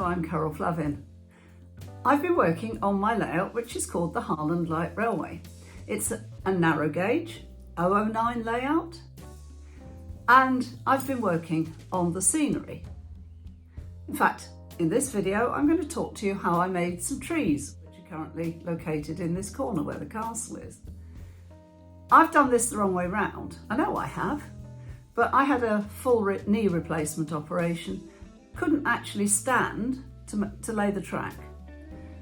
Hello, I'm Carol Flavin. I've been working on my layout, which is called the Harland Light Railway. It's a narrow gauge, OO9 layout, and I've been working on the scenery. In fact, in this video, I'm going to talk to you how I made some trees, which are currently located in this corner where the castle is. I've done this the wrong way round. I know I have, but I had a full knee replacement operation, couldn't actually stand to lay the track.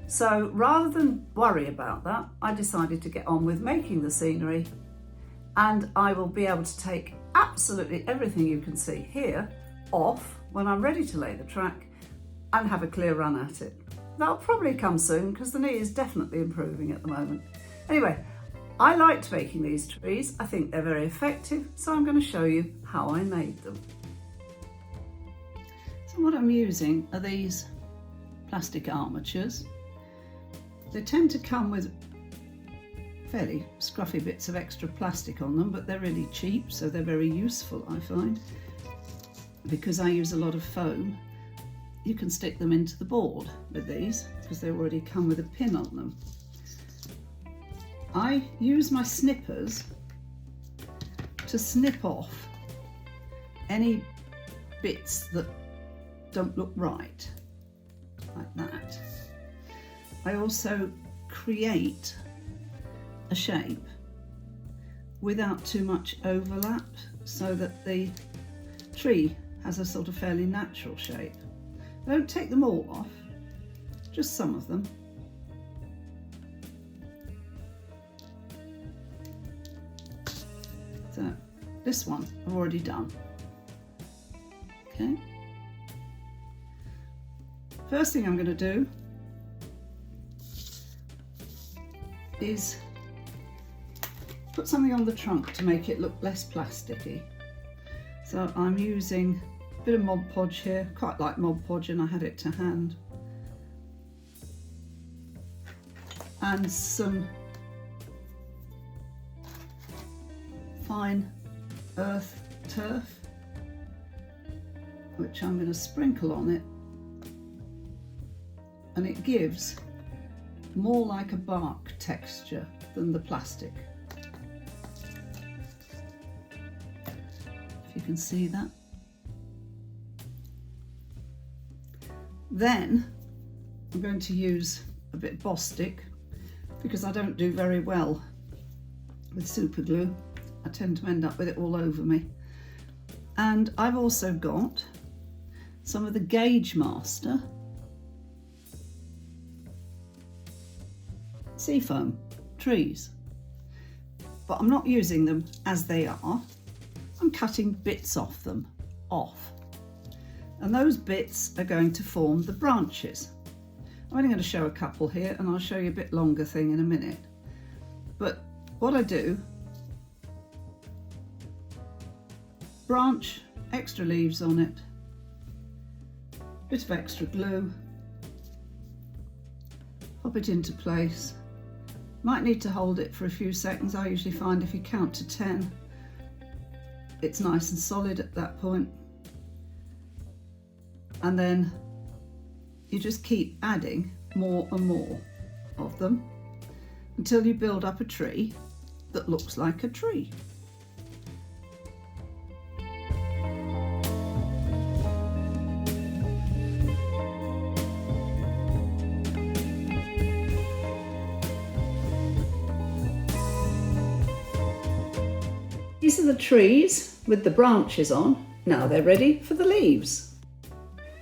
So rather than worry about that, I decided to get on with making the scenery, and I will be able to take absolutely everything you can see here off when I'm ready to lay the track and have a clear run at it. That'll probably come soon because the knee is definitely improving at the moment. Anyway, I liked making these trees. I think they're very effective, so I'm going to show you how I made them. So what I'm using are these plastic armatures. They tend to come with fairly scruffy bits of extra plastic on them, but they're really cheap, so they're very useful, I find. Because I use a lot of foam, you can stick them into the board with these because they already come with a pin on them. I use my snippers to snip off any bits that don't look right, like that. I also create a shape without too much overlap so that the tree has a sort of fairly natural shape. I don't take them all off, just some of them. So this one I've already done. Okay. First thing I'm going to do is put something on the trunk to make it look less plasticky. So I'm using a bit of Mod Podge here, quite like Mod Podge, and I had it to hand. And some fine earth turf, which I'm going to sprinkle on it, and it gives more like a bark texture than the plastic. If you can see that. Then I'm going to use a bit of Bostik because I don't do very well with super glue. I tend to end up with it all over me. And I've also got some of the Gaugemaster Seafoam trees, but I'm not using them as they are. I'm cutting bits off them off, and those bits are going to form the branches. I'm only going to show a couple here, and I'll show you a bit longer thing in a minute. But what I do, branch, extra leaves on it, bit of extra glue, pop it into place. Might need to hold it for a few seconds. I usually find if you count to 10, it's nice and solid at that point. And then you just keep adding more and more of them until you build up a tree that looks like a tree. These are the trees with the branches on. Now they're ready for the leaves.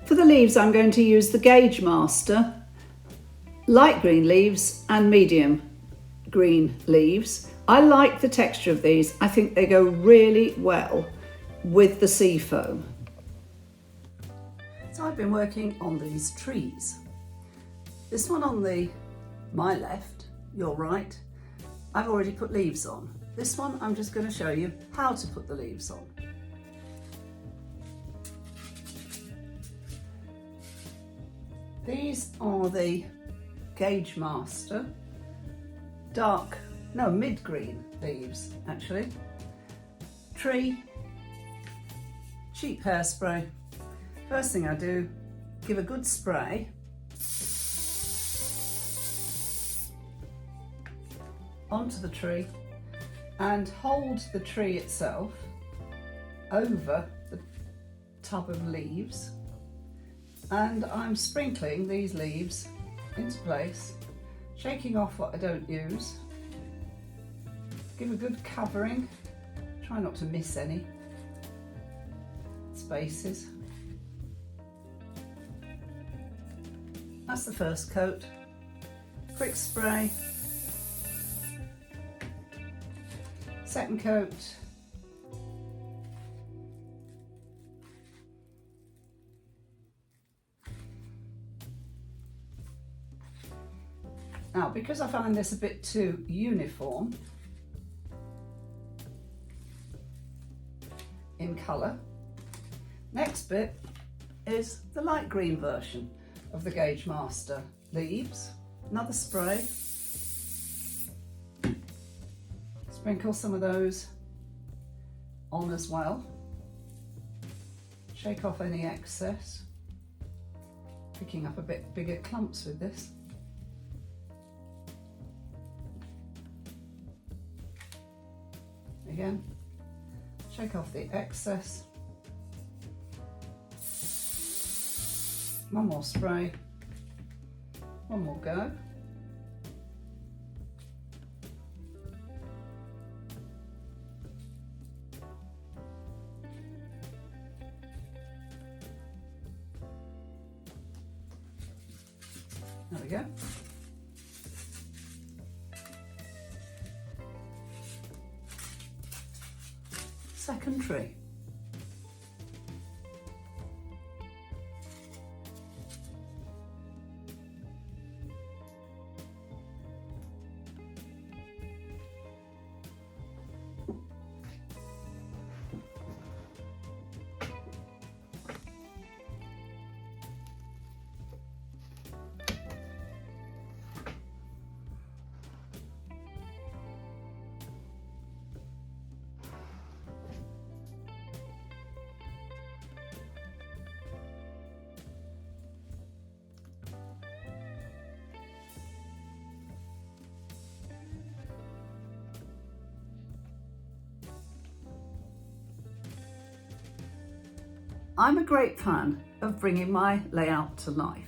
For the leaves, I'm going to use the Gaugemaster light green leaves and medium green leaves. I like the texture of these. I think they go really well with the Seafoam. So I've been working on these trees. This one on my left, your right, I've already put leaves on. This one, I'm just going to show you how to put the leaves on. These are the Gaugemaster mid-green leaves, actually. Tree, cheap hairspray. First thing I do, give a good spray onto the tree and hold the tree itself over the tub of leaves, and I'm sprinkling these leaves into place, shaking off what I don't use. Give a good covering, try not to miss any spaces. That's the first coat. Quick spray. Second coat. Now, because I find this a bit too uniform in colour, next bit is the light green version of the Gaugemaster leaves. Another spray. Sprinkle some of those on as well. Shake off any excess. Picking up a bit bigger clumps with this. Again, shake off the excess. One more spray, one more go. There we go. Second tree. I'm a great fan of bringing my layout to life.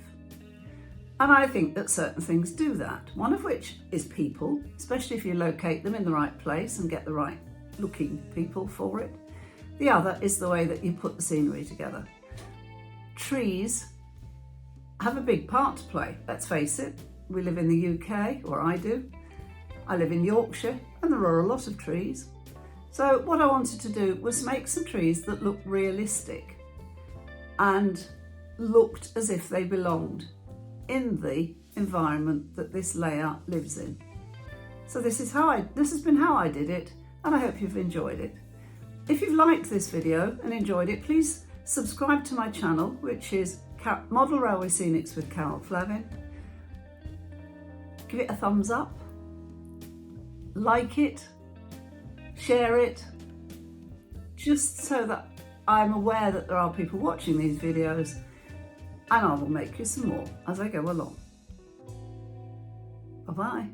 And I think that certain things do that. One of which is people, especially if you locate them in the right place and get the right looking people for it. The other is the way that you put the scenery together. Trees have a big part to play, let's face it. We live in the UK, or I do. I live in Yorkshire and there are a lot of trees. So what I wanted to do was make some trees that look realistic and looked as if they belonged in the environment that this layout lives in. So this has been how I did it, and I hope you've enjoyed it. If you've liked this video and enjoyed it, please subscribe to my channel, which is Model Railway Scenics with Carol Flavin. Give it a thumbs up, like it, share it, just so that I'm aware that there are people watching these videos, and I will make you some more as I go along. Bye-bye.